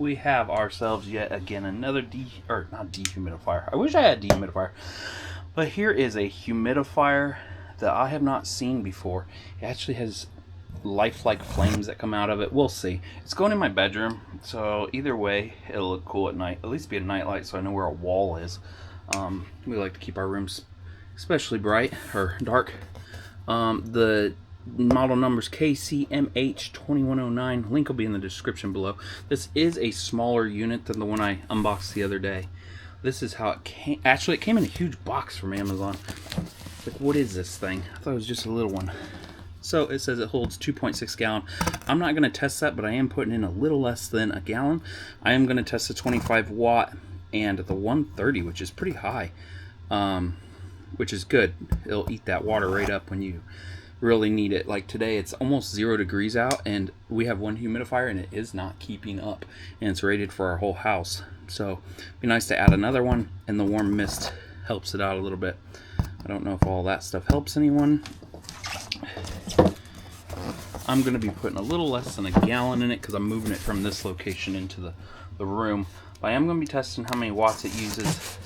we have ourselves yet again another not dehumidifier. I wish I had dehumidifier. But here is a humidifier that I have not seen before. It actually has lifelike flames that come out of it. We'll see. It's going in my bedroom, so either way it'll look cool at night. At least be a night light so I know where a wall is. We like to keep our rooms especially bright or dark. The model number's KCMH2109. Link will be in the description below. This is a smaller unit than the one I unboxed the other day. This is how it came. Actually, it came in a huge box from Amazon. Like, what is this thing? I thought it was just a little one. So it says it holds 2.6 gallon. I'm not going to test that, but I am putting in a little less than a gallon. I am going to test the 25 watt and the 130, which is pretty high, which is good. It'll eat that water right up when you really need it. Like today, it's almost 0 degrees out, and we have one humidifier, and it is not keeping up, and it's rated for our whole house. So it'd be nice to add another one, and the warm mist helps it out a little bit. I don't know if all that stuff helps anyone. I'm going to be putting a little less than a gallon in it because I'm moving it from this location into the room. But I am going to be testing how many watts it uses.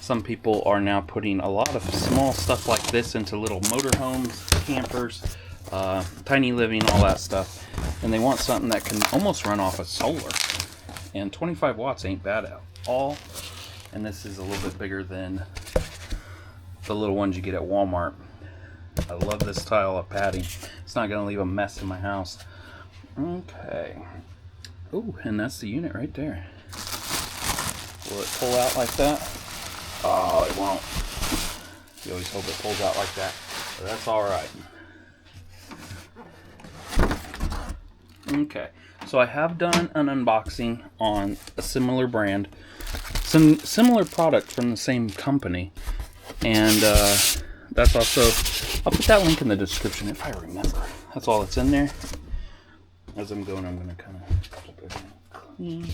Some people are now putting a lot of small stuff like this into little motorhomes, campers, tiny living, all that stuff. And they want something that can almost run off of solar. And 25 watts ain't bad at all. And this is a little bit bigger than the little ones you get at Walmart. I love this style of padding. It's not going to leave a mess in my house. Okay. Oh, and that's the unit right there. Will it pull out like that? Oh, it won't. You always hope it pulls out like that. But that's alright. Okay. So I have done an unboxing on a similar brand. Some similar product from the same company. And that's also, I'll put that link in the description if I remember. That's all that's in there. As I'm going, I'm going to kind of keep everything clean.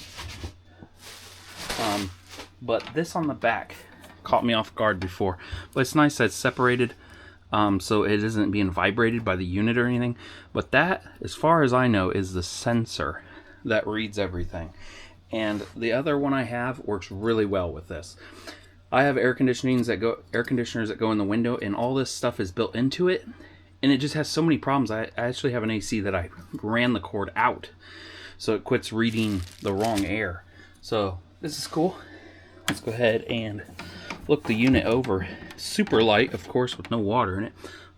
But this on the back caught me off guard before. But it's nice that it's separated, so it isn't being vibrated by the unit or anything. But that, as far as I know, is the sensor that reads everything. And the other one I have works really well with this. I have air conditioners that go in the window, and all this stuff is built into it, and it just has so many problems. I actually have an AC that I ran the cord out, so it quits reading the wrong air. So this is cool. Let's go ahead and look the unit over. Super light, of course, with no water in it.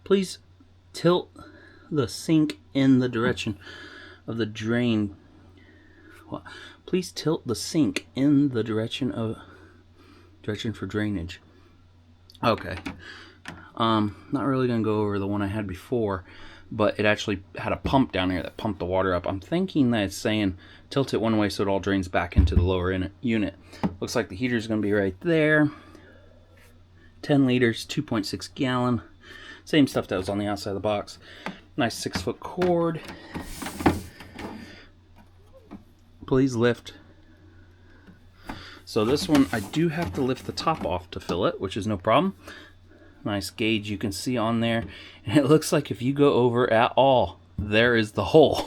Please tilt the sink in the direction of the drain. Well, please tilt the sink in the direction for drainage. Okay. Not really gonna go over the one I had before, but it actually had a pump down here that pumped the water up. I'm thinking that it's saying tilt it one way so it all drains back into the lower unit. Looks like the heater's gonna be right there. 10 liters, 2.6 gallon. Same stuff that was on the outside of the box. Nice 6-foot cord. Please lift. So this one, I do have to lift the top off to fill it, which is no problem. Nice gauge you can see on there. And it looks like if you go over at all, there is the hole.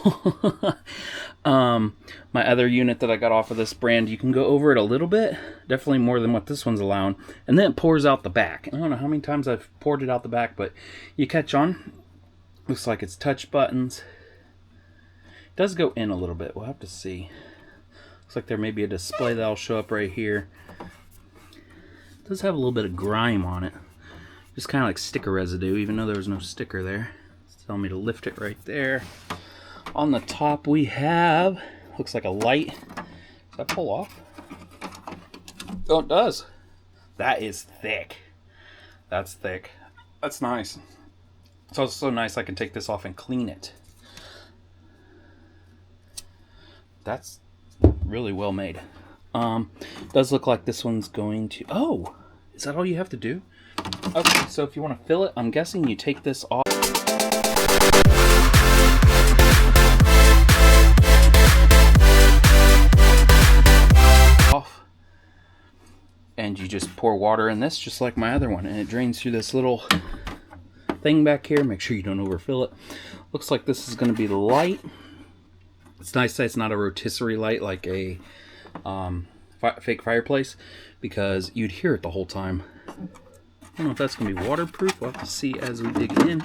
My other unit that I got off of this brand, you can go over it a little bit. Definitely more than what this one's allowing. And then it pours out the back. I don't know how many times I've poured it out the back, but you catch on. Looks like it's touch buttons. It does go in a little bit. We'll have to see. Looks like there may be a display that'll show up right here. It does have a little bit of grime on it. Just kind of like sticker residue, even though there was no sticker there. It's telling me to lift it right there. On the top we have, looks like a light. Does that pull off? Oh, it does. That is thick. That's thick. That's nice. It's also so nice I can take this off and clean it. That's really well made. Does look like this one's going to... Oh! Is that all you have to do? Okay, so if you want to fill it, I'm guessing you take this off. And you just pour water in this, just like my other one. And it drains through this little thing back here. Make sure you don't overfill it. Looks like this is going to be the light. It's nice that it's not a rotisserie light like a fake fireplace, because you'd hear it the whole time. I don't know if that's going to be waterproof. We'll have to see as we dig in.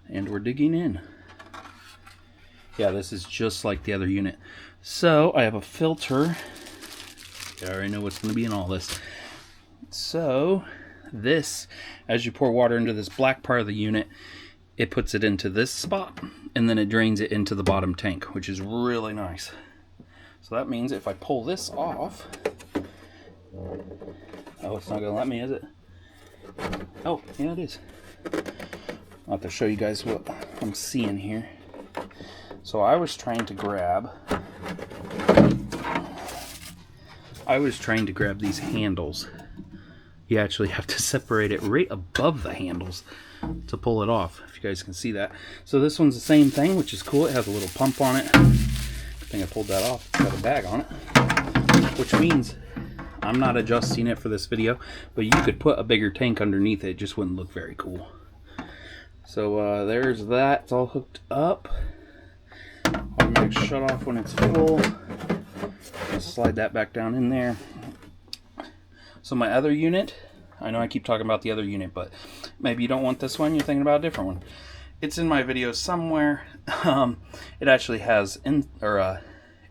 And we're digging in. Yeah, this is just like the other unit. So I have a filter. I already know what's going to be in all this. So this, as you pour water into this black part of the unit, it puts it into this spot, and then it drains it into the bottom tank, which is really nice. So that means if I pull this off, oh, it's not going to let me, is it? Oh, yeah, it is. I'll have to show you guys what I'm seeing here. So I was trying to grab these handles. You actually have to separate it right above the handles to pull it off, if you guys can see that. So this one's the same thing, which is cool. It has a little pump on it. I think I pulled that off. It's got a bag on it, which means I'm not adjusting it for this video, but you could put a bigger tank underneath it. It just wouldn't look very cool. So there's that. It's all hooked up. Automatic shut off when it's full. Just slide that back down in there. So my other unit, I know I keep talking about the other unit, but maybe you don't want this one, you're thinking about a different one. It's in my video somewhere. It actually has air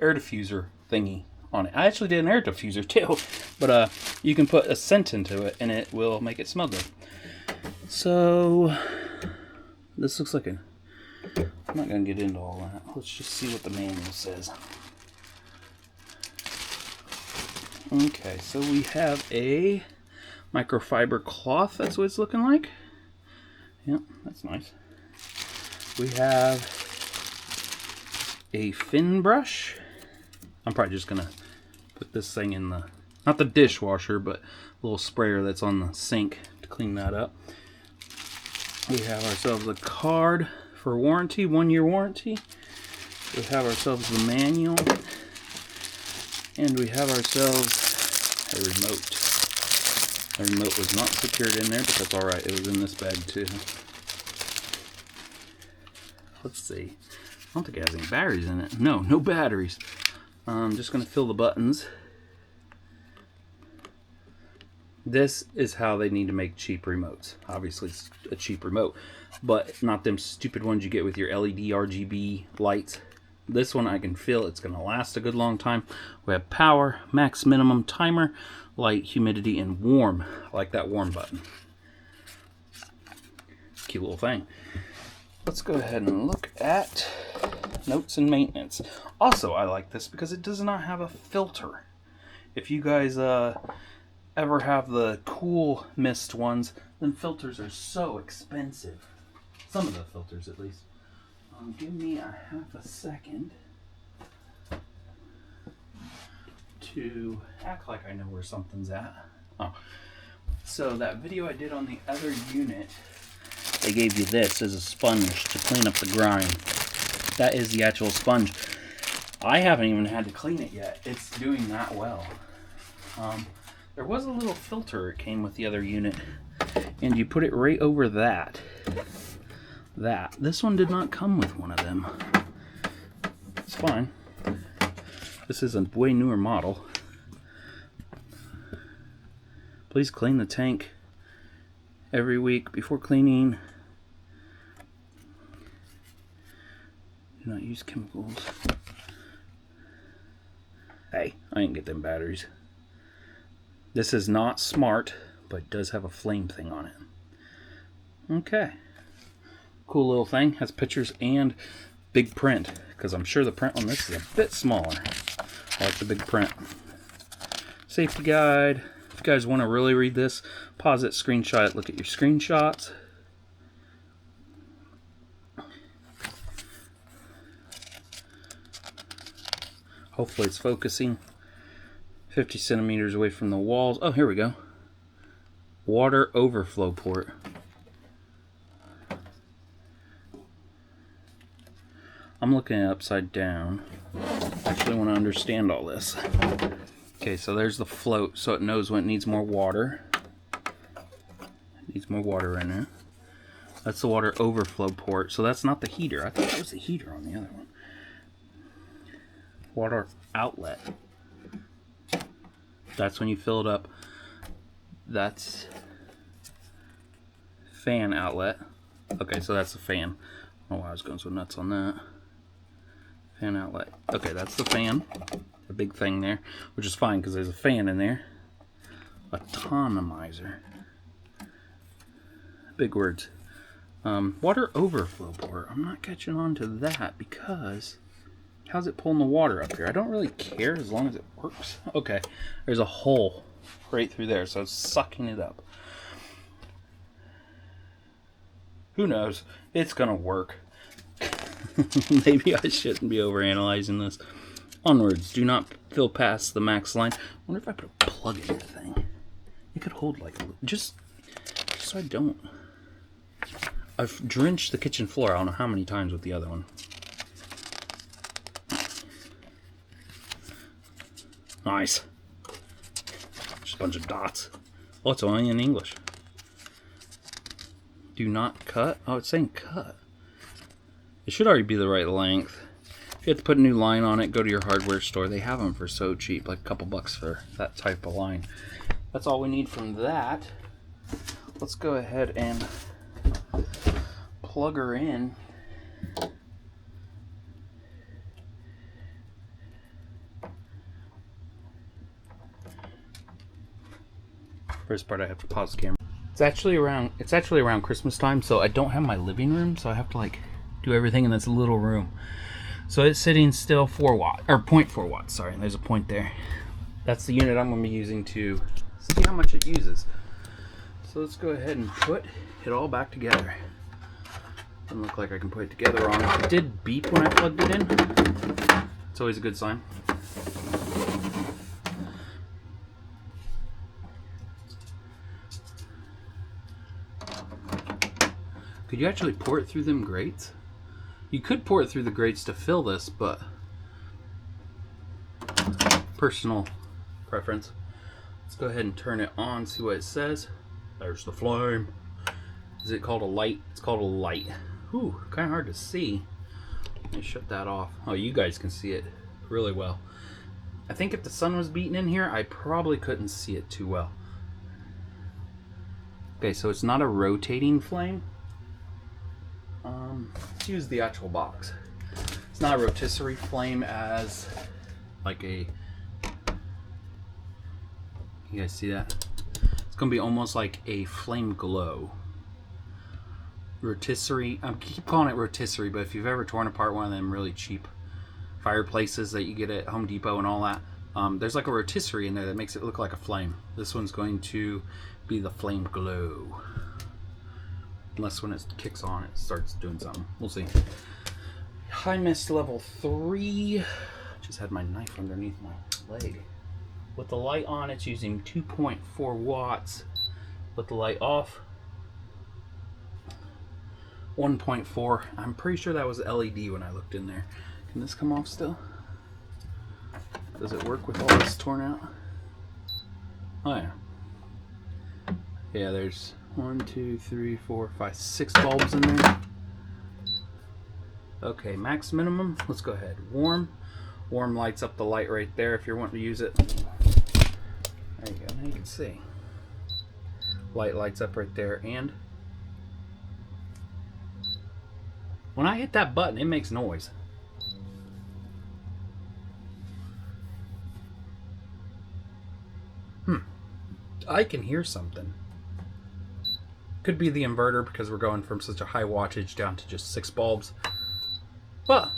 diffuser thingy on it. I actually did an air diffuser too, but you can put a scent into it and it will make it smell good. So this looks like I'm not going to get into all that. Let's just see what the manual says. Okay, so we have a microfiber cloth. That's what it's looking like. Yep, that's nice. We have a fin brush. I'm probably just going to put this thing in the, not the dishwasher, but a little sprayer that's on the sink to clean that up. We have ourselves a card for warranty, 1-year warranty. We have ourselves the manual. And we have ourselves a remote. The remote was not secured in there, but that's alright. It was in this bag too. Let's see. I don't think it has any batteries in it. No, no batteries. I'm just going to fill the buttons. This is how they need to make cheap remotes. Obviously, it's a cheap remote, but not them stupid ones you get with your LED RGB lights. This one I can feel it's going to last a good long time. We have power, max, minimum, timer, light, humidity, and warm. I like that warm button. Cute little thing. Let's go ahead and look at notes and maintenance. Also, I like this because it does not have a filter. If you guys ever have the cool mist ones, then filters are so expensive. Some of the filters, at least. Give me a half a second to act like I know where something's at. Oh, so that video I did on the other unit, they gave you this as a sponge to clean up the grime. That is the actual sponge. I haven't even had to clean it yet. It's doing that well. There was a little filter it came with the other unit, and you put it right over that. This one did not come with one of them. It's fine. This is a way newer model. Please clean the tank every week before cleaning. Do not use chemicals. Hey, I didn't get them batteries. This is not smart, but it does have a flame thing on it. Okay. Cool little thing. Has pictures and big print, because I'm sure the print on this is a bit smaller. I like the big print. Safety guide. If you guys want to really read this, pause it, screenshot it, look at your screenshots. Hopefully it's focusing. 50 centimeters away from the walls. Oh, here we go. Water overflow port. I'm looking at it upside down. I actually want to understand all this. Okay, so there's the float, so it knows when it needs more water. It needs more water in there. That's the water overflow port. So that's not the heater. I thought that was the heater on the other one. water outlet. That's when you fill it up. That's fan outlet. Okay, so that's the fan. I don't know why I was going so nuts on that. Fan outlet. Okay, that's the fan. The big thing there, which is fine because there's a fan in there. Autonomizer. Big words. Water overflow port. I'm not catching on to that because how's it pulling the water up here? I don't really care as long as it works. Okay, there's a hole right through there, so it's sucking it up. Who knows? It's gonna work. Maybe I shouldn't be overanalyzing this. Onwards. Do not fill past the max line. I wonder if I put a plug in the thing. It could hold like just so I don't. I've drenched the kitchen floor. I don't know how many times with the other one. Nice. Just a bunch of dots. Oh, it's only in English. Do not cut. Oh, it's saying cut. It should already be the right length. If you have to put a new line on it, go to your hardware store. They have them for so cheap, like a couple bucks for that type of line. That's all we need from that. Let's go ahead and plug her in. First part, I have to pause the camera. It's actually around Christmas time, so I don't have my living room, so I have to like do everything in this little room. So it's sitting still 4 watt or 0.4 watts. Sorry, there's a point there. That's the unit I'm going to be using to see how much it uses. So let's go ahead and put it all back together. Doesn't look like I can put it together wrong. It did beep when I plugged it in. It's always a good sign. Could you actually pour it through them grates? You could pour it through the grates to fill this, but personal preference. Let's go ahead and turn it on, see what it says. There's the flame. Is it called a light? It's called a light. Ooh, kind of hard to see. Let me shut that off. Oh, you guys can see it really well. I think if the sun was beating in here, I probably couldn't see it too well. Okay, so it's not a rotating flame. Let's use the actual box. It's not a rotisserie flame as like a, you guys see that? It's gonna be almost like a flame glow. Rotisserie, I keep calling it rotisserie, but if you've ever torn apart one of them really cheap fireplaces that you get at Home Depot and all that, there's like a rotisserie in there that makes it look like a flame. This one's going to be the flame glow. Unless when it kicks on, it starts doing something. We'll see. High mist level 3. Just had my knife underneath my leg. With the light on, it's using 2.4 watts. With the light off, 1.4. I'm pretty sure that was LED when I looked in there. Can this come off still? Does it work with all this torn out? Oh yeah. Yeah, there's 1, 2, 3, 4, 5, 6 bulbs in there. Okay, max minimum. Let's go ahead. Warm. Warm lights up the light right there if you're wanting to use it. There you go. Now you can see. Light lights up right there, and when I hit that button, it makes noise. I can hear something. Could be the inverter because we're going from such a high wattage down to just 6 bulbs. But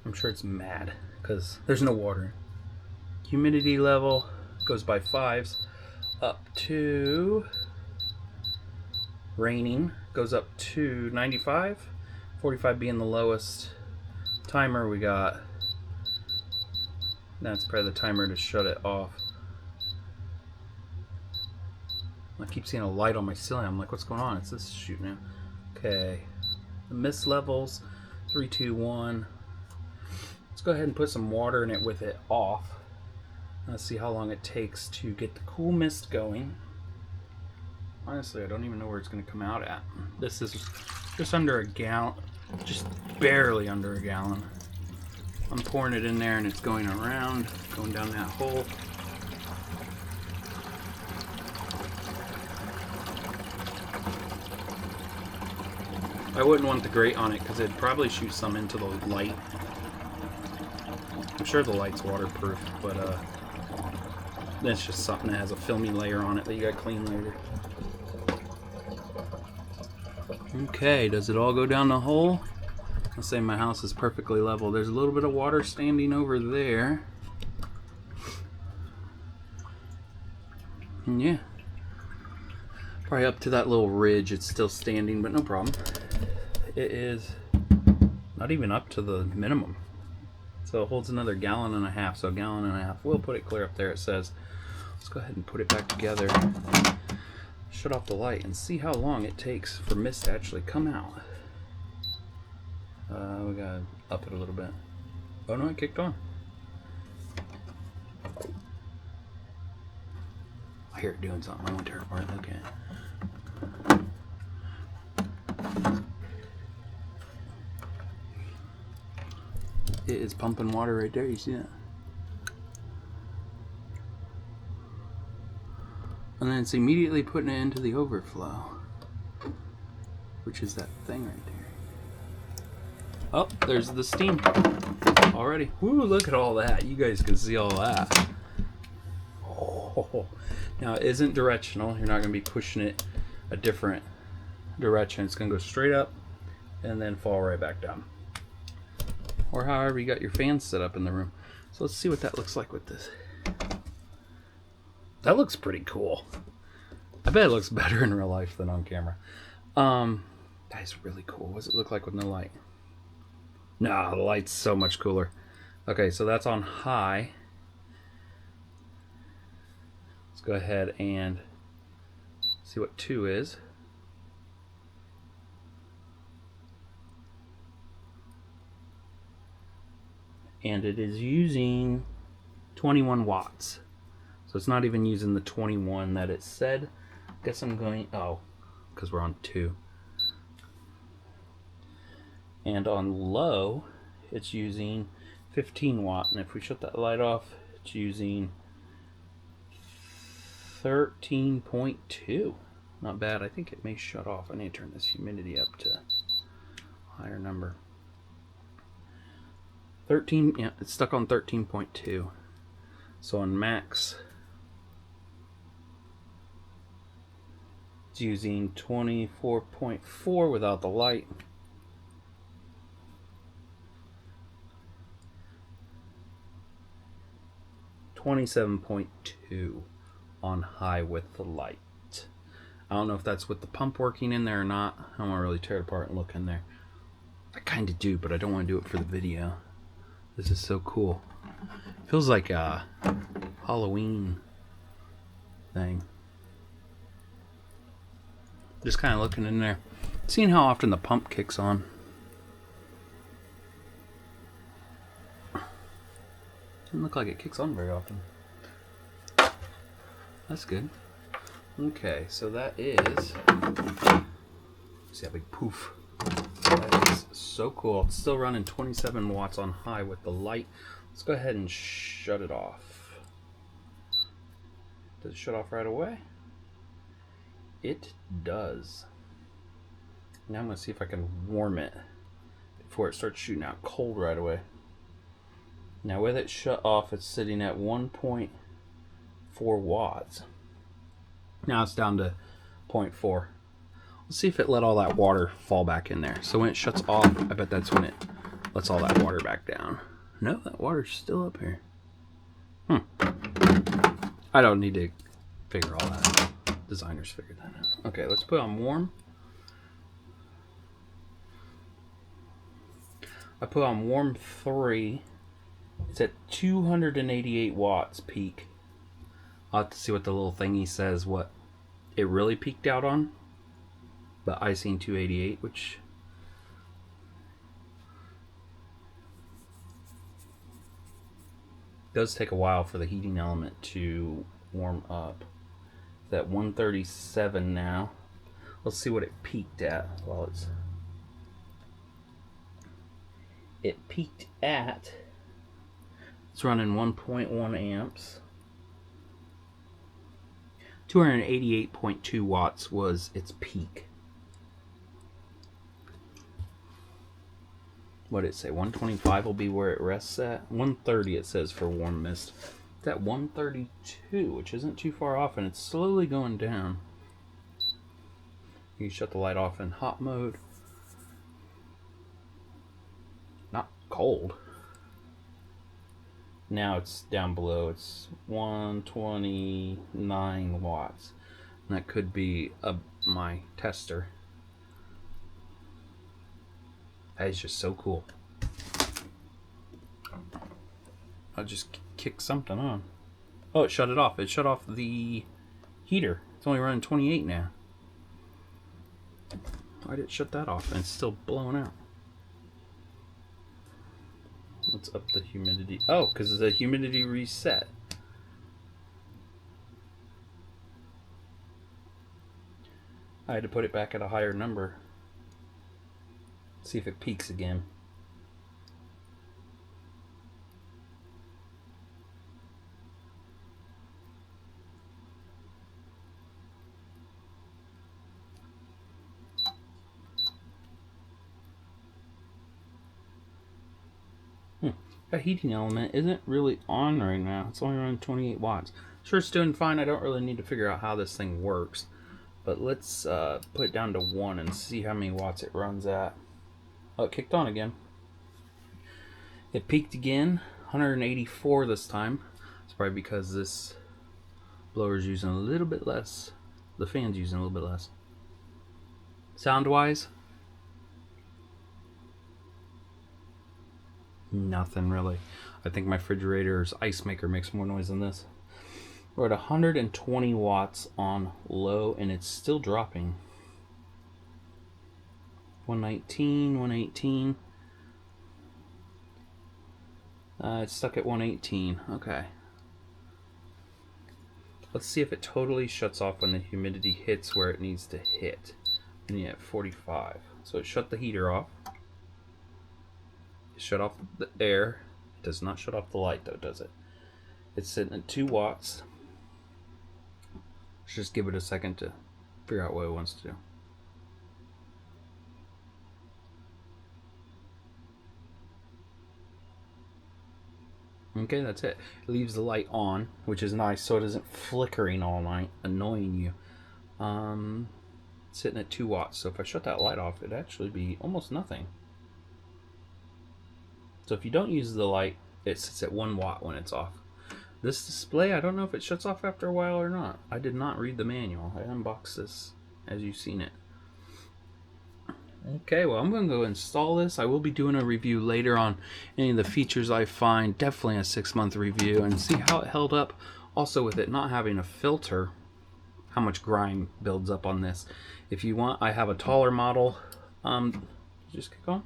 I'm sure it's mad because there's no water. Humidity level goes by 5s up to, raining goes up to 95, 45 being the lowest. Timer we got, that's probably the timer to shut it off. I keep seeing a light on my ceiling. I'm like, what's going on? It's this shooting out. Okay. The mist levels, 3, 2, 1. Let's go ahead and put some water in it with it off. Let's see how long it takes to get the cool mist going. Honestly, I don't even know where it's going to come out at. This is just under a gallon. Just barely under a gallon. I'm pouring it in there and it's going around, going down that hole. I wouldn't want the grate on it because it'd probably shoot some into the light. I'm sure the light's waterproof, but that's just something that has a filmy layer on it that you gotta clean later. Okay, does it all go down the hole? Let's say my house is perfectly level. There's a little bit of water standing over there. And yeah. Probably up to that little ridge it's still standing, but no problem. It is not even up to the minimum. So it holds another gallon and a half. So a gallon and a half. We'll put it clear up there. It says, let's go ahead and put it back together. Shut off the light and see how long it takes for mist to actually come out. We gotta up it a little bit. Oh no, it kicked on. I hear it doing something. I won't tear it apart. Okay. It is pumping water right there. You see that? And then it's immediately putting it into the overflow, which is that thing right there. Oh, there's the steam already. Woo, look at all that. You guys can see all that. Oh. Now, it isn't directional. You're not going to be pushing it a different direction. It's going to go straight up and then fall right back down. Or however you got your fans set up in the room. So let's see what that looks like with this. That looks pretty cool. I bet it looks better in real life than on camera. That is really cool. What does it look like with no light? Nah, the light's so much cooler. Okay, so that's on high. Let's go ahead and see what 2 is. And it is using 21 watts. So it's not even using the 21 that it said. Guess I'm going, oh, because we're on 2. And on low, it's using 15 watt. And if we shut that light off, it's using 13.2. Not bad. I think it may shut off. I need to turn this humidity up to a higher number. 13, yeah, it's stuck on 13.2. So on max, it's using 24.4 without the light. $27.2 on high with the light. I don't know if that's with the pump working in there or not. I don't want to really tear it apart and look in there. I kind of do, but I don't want to do it for the video. This is so cool. Feels like a Halloween thing. Just kind of looking in there, seeing how often the pump kicks on. Doesn't look like it kicks on very often. That's good. Okay, so that is, see that big poof. That is so cool. It's still running 27 watts on high with the light. Let's go ahead and shut it off. Does it shut off right away? It does. Now I'm going to see if I can warm it before it starts shooting out cold right away. Now with it shut off, it's sitting at 1.4 watts. Now it's down to 0.4. Let's see if it let all that water fall back in there. So when it shuts off, I bet that's when it lets all that water back down. No, that water's still up here. I don't need to figure all that out. Designers figured that out. Okay, let's put on warm. I put on warm 3. It's at 288 watts peak. I'll have to see what the little thingy says, what it really peaked out on. But I seen 288, which does take a while for the heating element to warm up. It's at 137 now. Let's see what it peaked at while it's it peaked at, it's running 1.1 amps. 288.2 watts was its peak. What did it say? 125 will be where it rests at. 130 it says for warm mist. It's at 132, which isn't too far off, and it's slowly going down. You shut the light off in hot mode. Not cold. Now it's down below. It's 129 watts. And that could be my tester. That is just so cool. I'll just kick something on. Oh, it shut it off. It shut off the heater. It's only running 28 now. Why did it shut that off? And it's still blowing out. Let's up the humidity. Oh, because it's a humidity reset. I had to put it back at a higher number. See if it peaks again. That heating element isn't really on right now. It's only around 28 watts. Sure, it's doing fine. I don't really need to figure out how this thing works. But let's put it down to 1 and see how many watts it runs at. Oh, it kicked on again. It peaked again, 184 this time. It's probably because this blower's using a little bit less. The fan's using a little bit less. Sound-wise, nothing really. I think my refrigerator's ice maker makes more noise than this. We're at 120 watts on low, and it's still dropping. 119, 118. It's stuck at 118. Okay. Let's see if it totally shuts off when the humidity hits where it needs to hit. And yeah, 45. So it shut the heater off. It shut off the air. It does not shut off the light though, does it? It's sitting at 2 watts. Let's just give it a second to figure out what it wants to do. Okay, that's it. It leaves the light on, which is nice, so it isn't flickering all night, annoying you. Sitting at 2 watts, so if I shut that light off, it'd actually be almost nothing. So if you don't use the light, it sits at 1 watt when it's off. This display, I don't know if it shuts off after a while or not. I did not read the manual. I unboxed this as you've seen it. Okay, well, I'm going to go install this. I will be doing a review later on any of the features I find, definitely a 6-month review, and see how it held up. Also, with it not having a filter, how much grime builds up on this. If you want, I have a taller model. Just kick on?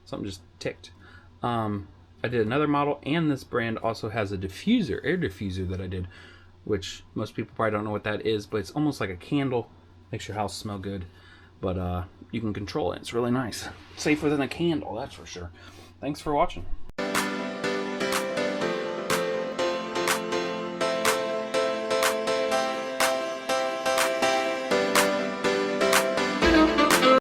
Something just ticked. I did another model, and this brand also has a diffuser, air diffuser that I did, which most people probably don't know what that is, but it's almost like a candle. Makes your house smell good. But you can control it. It's really nice. Safer than a candle, that's for sure. Thanks for watching.